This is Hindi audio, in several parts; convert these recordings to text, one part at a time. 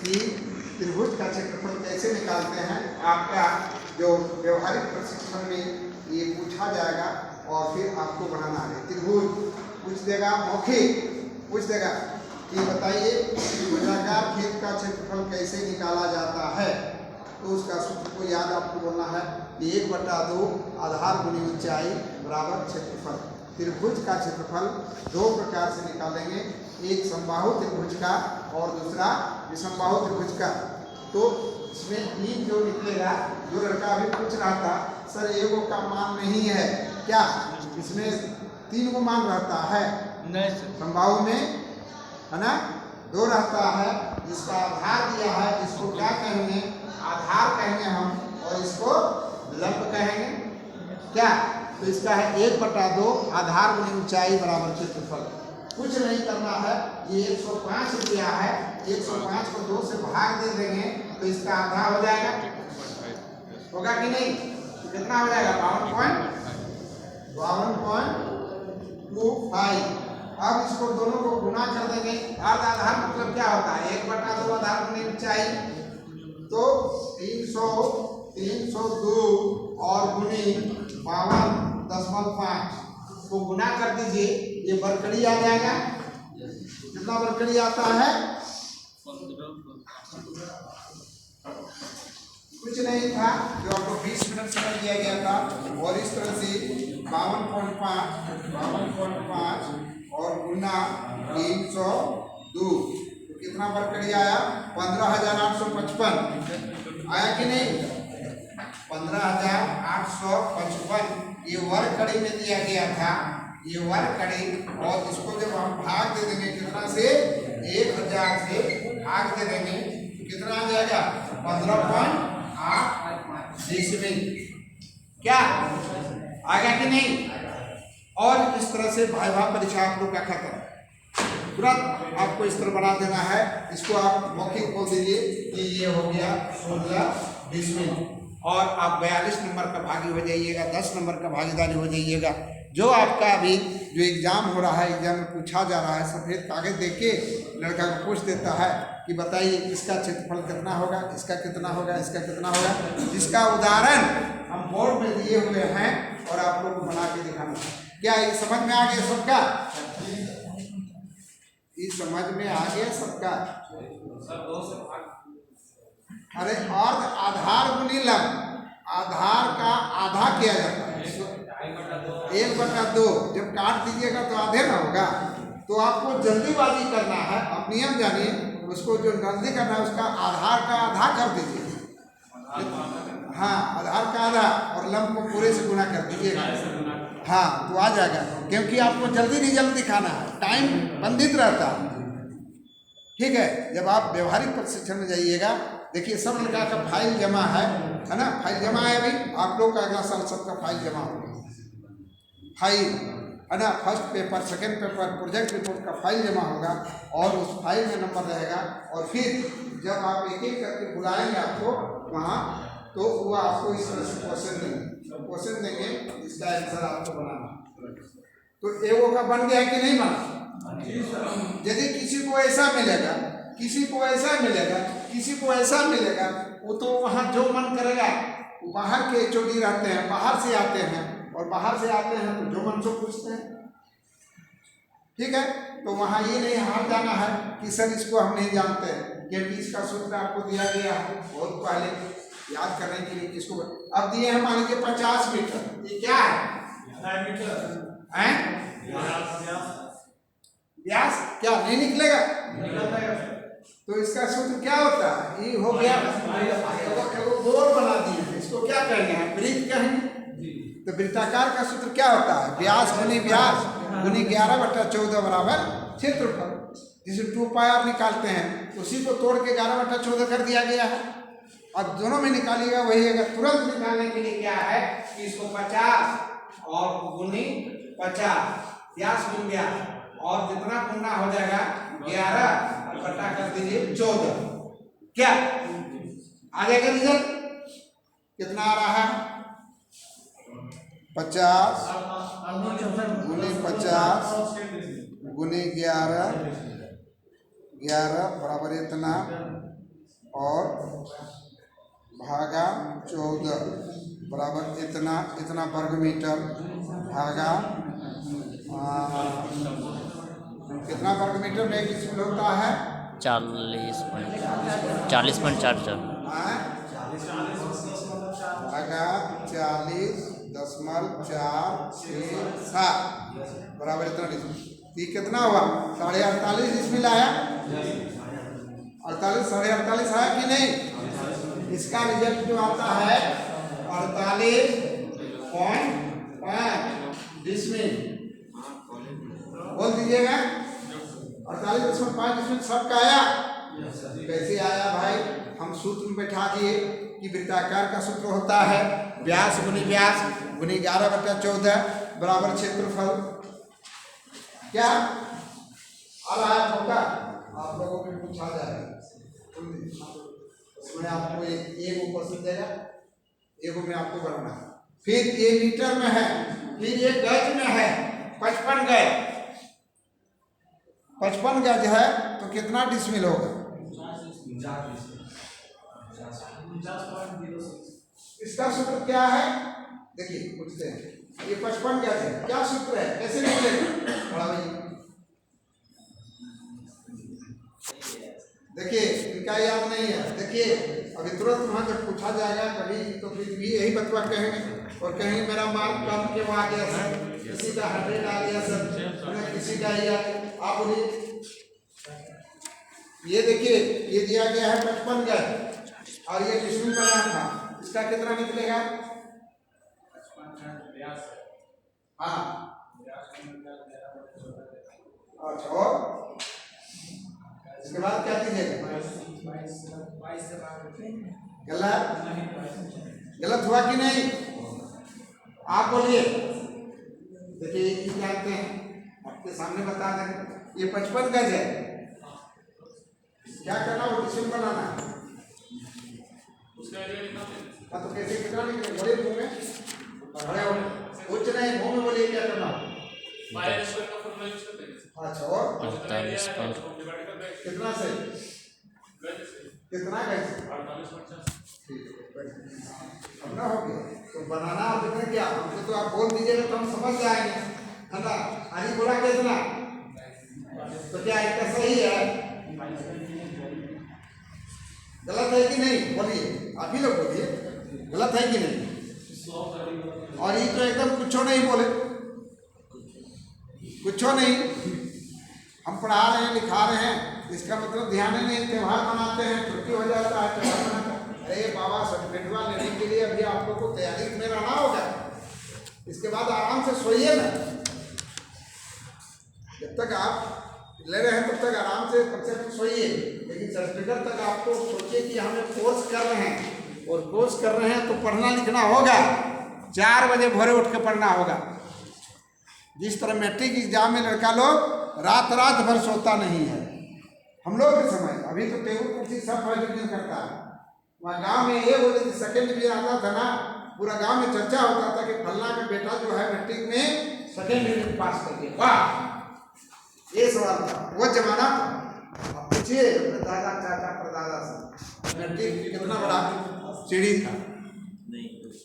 कि त्रिभुज का क्षेत्रफल कैसे निकालते हैं। आपका जो व्यवहारिक प्रशिक्षण में ये पूछा जाएगा और फिर आपको बनाना है। त्रिभुज पूछ देगा, मौखिक पूछ देगा कि बताइए गोलाकार खेत का क्षेत्रफल कैसे निकाला जाता है। तो उसका सूत्र को याद आपको बोलना है कि 1/2 आधार गुनी ऊंचाई बराबर क्षेत्रफल। त्रिभुज का क्षेत्रफल दो प्रकार से निकालेंगे, एक समबाहु त्रिभुज का और दूसरा विषमबाहु त्रिभुज का। तो इसमें तीन जो निकलेगा, जो लड़का अभी पूछ रहा था सर एगो का मान नहीं है क्या, इसमें 3 को मान रहता है नहीं। समबाहु में है ना 2 रहता है, जिसका आधार दिया है, इसको क्या कहेंगे, आधार कहेंगे हम, और इसको लंब कहेंगे क्या। तो इसका है 1/2 आधार गुनी ऊंचाई बराबर क्षेत्रफल। कुछ नहीं करना है, ये 105 रुपया है, 105 को 2 से भाग दे देंगे तो इसका आधा हो जाएगा, होगा कि नहीं। तो कितना हो जाएगा 52.25। अब इसको दोनों को गुना कर देंगे। अर्ध आधार मतलब क्या होता है, 1/2 आधार गुनी ऊंचाई, तो 302 और गुनी 52.5 को गुना कर दीजिए, ये बरकड़ी आ जाएगा। कितना बरकड़ी आता है, कुछ नहीं था, जो आपको 20 मिनट समय दिया गया था, और इस तरह से 52.5 और गुना 302, तो कितना बरकड़ी आया 15,855 आया कि नहीं, 15,855 ये वर्ग कड़ी में दिया गया था, ये वर्ग कड़ी। और इसको जब हम भाग दे देंगे कितना से, 1000 से भाग दे देंगे तो कितना आ जाएगा 15.8 डेसिमल, क्या आ गया कि नहीं। और इस तरह से भाइभा परीक्षा आप लोग का खत्म, तुरंत आपको इस तरह बना देना है। इसको आप मौखिक बोल दीजिए कि ये हो गया 16 डेसिमल, और आप 42 नंबर का भागी हो जाइएगा, 10 नंबर का भागीदारी हो जाइएगा। जो आपका अभी जो एग्जाम हो रहा है, एग्जाम में पूछा जा रहा है, सफ़ेद कागज देख के लड़का को पूछ देता है कि बताइए इसका क्षेत्रफल कितना होगा, इसका कितना होगा, इसका कितना होगा। जिसका उदाहरण हम बोर्ड में दिए हुए हैं और आप लोग को बना के दिखाना। क्या ये समझ में आ गया सबका, ये समझ में आ गया सबका। अरे और आधार गुनी लंब, आधार का आधा किया जाता है 1/2, जब काट दीजिएगा तो आधे ना होगा। तो आपको जल्दीबाजी करना है, आप नियम जानिए, उसको जो जल्दी करना है उसका आधार का आधा कर दीजिए, हाँ आधार का आधा, और लंब को पूरे से गुना कर दीजिएगा, हाँ तो आ जाएगा। क्योंकि आपको जल्दी रिजल्ट दिखाना है, टाइम बंधित रहता है, ठीक है। जब आप व्यवहारिक प्रशिक्षण में जाइएगा, देखिए सब लड़का का फाइल जमा है ना, फाइल जमा है अभी आप लोग का, अगला साल सबका फाइल जमा होगा, फाइल है ना, first paper, second paper, project report का फाइल जमा होगा, और उस फाइल में नंबर रहेगा। और फिर जब आप एक एक करके बुलाएंगे आपको वहाँ, तो वो आपको इस तरह से क्वेश्चन देंगे, इसका आंसर आपको बनाना। तो एगो का बन गया कि नहीं बना। यदि किसी को ऐसा मिलेगा, किसी को ऐसा मिलेगा, किसी को ऐसा मिलेगा, वो तो वहाँ जो मन करेगा, बाहर के चोटी रहते हैं, बाहर से आते हैं, और बाहर से आते हैं तो जो मन से पूछते हैं, ठीक है। तो वहाँ ये नहीं हार जाना है कि सर इसको हम नहीं जानते हैं, क्योंकि इसका सूत्र आपको दिया गया है बहुत पहले, याद करने के लिए। इसको अब दिए हैं मान लीजिए 50 मीटर, ये क्या है व्यास, क्या नहीं निकलेगा, तो इसका सूत्र क्या होता है, ये हो गया गोल बना दिए, इसको क्या कहेंगे, वृत्त कहेंगे। तो वृत्ताकार का सूत्र क्या होता है, व्यास गुनी 11/14 बराबर क्षेत्रफल। जिसे 2πr निकालते हैं, उसी को तोड़ के 11/14 कर दिया गया है। अब दोनों में निकालिएगा वही, अगर तुरंत निकालने के लिए क्या है कि इसको 50 और गुनी 50, व्यास गुण व्यास, और जितना गुना हो जाएगा 11 बटा कर दीजिए 14, क्या आ जाएगा रिजल्ट, कितना आ रहा है 50 गुनी 50 गुनी 11 बराबर इतना और भागा 14 बराबर इतना वर्ग मीटर भागा कितना वर्ग मीटर में 1 डिसिमिल होता है 40.44 भागा 40.467 बराबर इतना डिसिमिल। ये कितना हुआ 48.5 डिसिमिल आया 48 48.5 आया कि नहीं। इसका रिजल्ट जो आता है 48.5 डिसिमिल बोल दीजिएगा। 48.5 डिसिमिल सबका आया। कैसे आया भाई, हम सूत्र में बैठा दिए कि वृत्ताकार का सूत्र होता है व्यास गुनी 11/14 बराबर क्षेत्रफल। क्या आ रहा है होगा आप लोगों को पूछा जाएगा उसमें आपको एक ऊपर से देगा, एक में आपको करना है। फिर ये मीटर में है, फिर ये गज में है 55 गज। 55 गज है तो कितना डिसिमिल होगा। इसका सूत्र क्या है देखिए पूछते हैं। ये 55 गज है, क्या सूत्र है कैसे निकलेगा बड़ा भाई। देखिए इनका याद नहीं है। देखिए अभी तुरंत वहाँ जब पूछा जाएगा कभी तो फिर भी यही बतवा कहेंगे और कहेंगे मेरा मार्क कम क्यों आ गया सर, किसी का 100 आ गया सर, किसी का ही आप बोलिए। ये देखिए ये दिया गया है 55 गज और ये डिसिमिल बना था, इसका कितना निकलेगा। हाँ अच्छा और इसके बाद क्या कीजिएगा। गलत हुआ कि नहीं आप बोलिए। देखिए ये जानते हैं आपके सामने बता दें ये 55 गज है। क्या करना वो डिसिमिल बनाना है। तो कैसे कितना निकले बोले मुंह में खड़े हो कुछ नहीं मुंह में बोलिए क्या करना। अच्छा और 48 कितना से कितना गज अब ना हो गया तो बनाना और कितना क्या हमको तो आप बोल दीजिएगा तो हम समझ जाएंगे है ना। अभी बोला कितना तो क्या इसका सही है गलत है कि नहीं बोलिए आप ही लोग बोलिए गलत है कि नहीं। और ये तो एकदम कुछ नहीं बोले कुछ नहीं हम पढ़ा रहे हैं लिखा रहे हैं इसका मतलब ध्यान ही नहीं। त्यौहार मनाते हैं छुट्टी हो जाता है त्यौहार मनाते हैं। अरे बाबा सर्टिफिकेटवा लेने के लिए अभी आप लोग को तैयारी में रहना होगा। इसके बाद आराम से सोइए ना, जब तक आप ले रहे हैं तब तक आराम से सोइए। लेकिन सर्टिफिकेट तक आपको सोचिए कि हम एक कोर्स कर रहे हैं और कोर्स कर रहे हैं तो पढ़ना लिखना होगा। 4 बजे भोरे उठ के पढ़ना होगा। जिस तरह मैट्रिक एग्जाम में लड़का लोग रात भर सोता नहीं है। हम लोग के समय अभी तो टेबल कुर्सी सब फर्स्ट डिवीजन करता है। वहाँ गांव में ये बोले कि सेकेंड डिवीजन आता था ना, पूरा गांव में चर्चा होता था कि फलना का बेटा जो है मैट्रिक में सेकेंड डिवीजन पास कर दिया। वाह ये सवाल था वो जमाना था। अब पूछिए अपने दादा चाचा परदादा से मैट्रिक कितना बड़ा सीढ़ी था।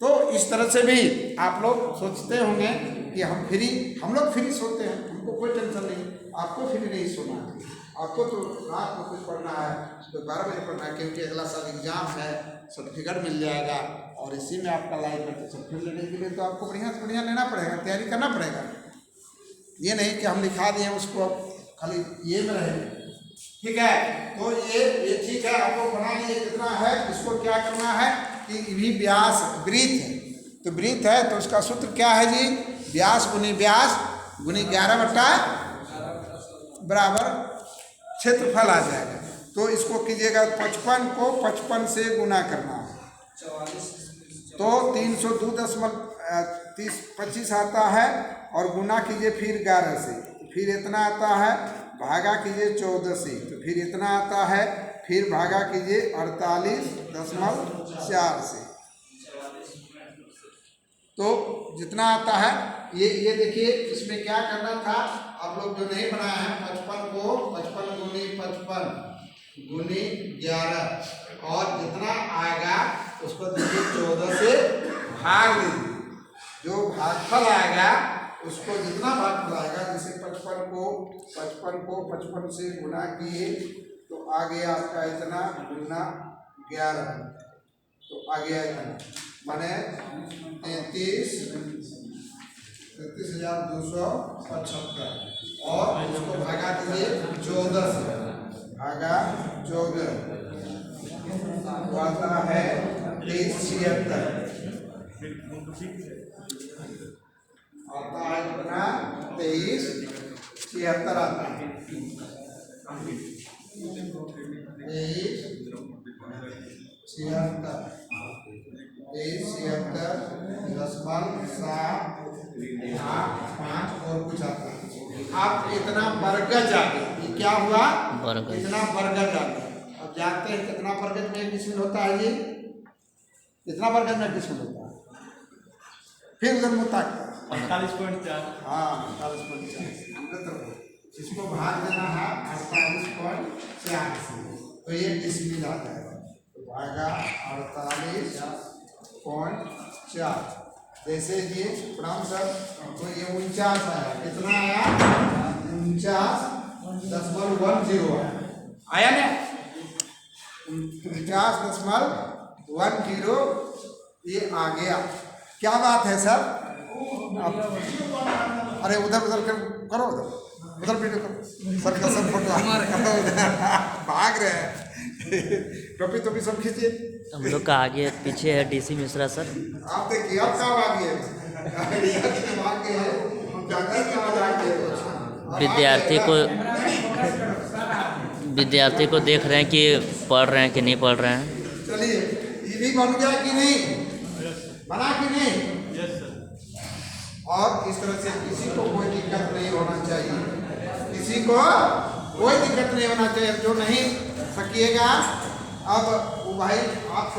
तो इस तरह से भी आप लोग सोचते होंगे कि हम लोग फ्री सोते हैं, हमको कोई टेंशन नहीं। आपको फ्री नहीं सोना है, आपको तो रात को कुछ पढ़ना है तो 12 बजे पढ़ना है क्योंकि अगला साल एग्जाम है, सर्टिफिकेट मिल जाएगा और इसी में आपका लाइफ है। तो सर्टिफिकेट लेने के लिए तो आपको बढ़िया से बढ़िया लेना पड़ेगा, तैयारी करना पड़ेगा। ये नहीं कि हम लिखा दिए उसको खाली ये में रहेंगे। ठीक है तो ये ठीक है आपको बना लिए कितना है। इसको क्या करना है कि भी व्यास वृत्त है तो वृत्त है तो उसका सूत्र क्या है जी व्यास गुनी 11/14 बराबर क्षेत्रफल आ जाएगा। तो इसको कीजिएगा 55 को 55 से गुना करना है तो 302.25 आता है और गुना कीजिए फिर 11 से फिर इतना आता है भागा कीजिए 14 से तो फिर इतना आता है फिर भागा कीजिए 48.4 से तो जितना आता है ये देखिए। इसमें क्या करना था आप लोग जो नहीं बनाया है 55 को 55 गुनी 55 गुनी 11 और जितना आएगा उसको देखिए 14 से भाग दीजिए। जो भागफल आएगा उसको जितना भागफल आएगा, जैसे 55 को 55 से गुना किए तो आ गया आपका इतना गुना 11, तो आ गया इतना माने 33,275 और उसको भागा दीजिए 14 से, भागा 14 आता है 2376 आता है कितना 2376 आता है 2376.785 और कुछ आता है। आप इतना बरगज आ गया, ये क्या हुआ बरगज। इतना बरगज आ गया। अब जानते हैं कितना बरगज में 1 डिसिमिल होता है जी, कितना बरगज में 1 डिसिमिल होता है, फिर उधर मुताक 48.4। हाँ 48.4 इसको भाग देना है 48.4 से, तो 1 डिसिमिल आ जाएगा, तो भागा 48.4 जैसे ये प्रणाम सर, तो ये 49 आया, कितना आया 49.10 आया ना, 49.10 ये आ गया। क्या बात है सर, आप अरे उधर करो, उधर वीडियो करो सर का सब फोटो भाग रहे हैं टोपी सब खींचिए। हम लोग का आगे पीछे है डीसी मिश्रा सर। आप देखिए आप कहाँ भागे हैं, विद्यार्थी को देख रहे हैं कि पढ़ रहे हैं कि नहीं पढ़ रहे हैं। चलिए ये भी बन गया कि नहीं, बना कि नहीं, और इस तरह से किसी को कोई दिक्कत नहीं होना चाहिए, किसी को कोई दिक्कत नहीं होना चाहिए। जो नहीं सकिएगा अब वो भाई आप